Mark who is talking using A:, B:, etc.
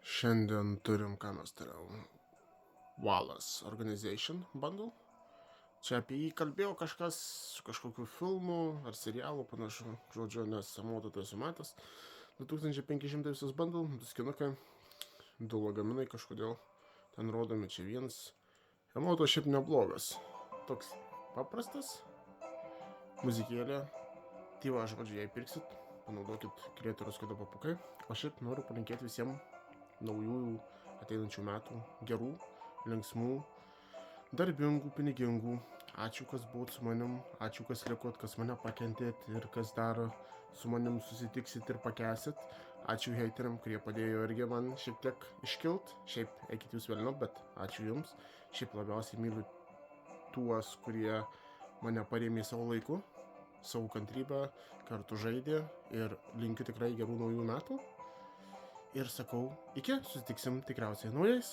A: Šiandien turim, ką mes turim, Wallace Organization bundle. Čia apie jį kalbėjo kažkas, kažkokių filmų ar serialų panašu, žodžiu, nes amoto tai esu matęs. 2500 visas bundle, 2 skinukai, 2 lagaminai kažkodėl ten rodomi, čia vienas. Amoto šiaip neblogas, toks paprastas, muzikėlė, tai va, žodžiu, jei pirksit, panaudokit Creator's Code papukai. O šiaip noriu palinkėti visiems naujųjų ateinančių metų gerų, linksmų, darbingų, pinigingų. Ačiū, kas buvot su manim, ačiū, kas likot, kas mane pakentėt ir kas dar su manim susitiksit ir pakesit. Ačiū heiteriam, kurie padėjo irgi man šiek tiek iškilt. Šiaip eikit jūs velniop, bet ačiū jums. Šiaip labiausiai myliu tuos, kurie mane parėmė savo laiku, savo kantrybę, kartu žaidė ir linkiu tikrai gerų naujų metų. Ir sakau, iki, susitiksim tikriausiai naujais.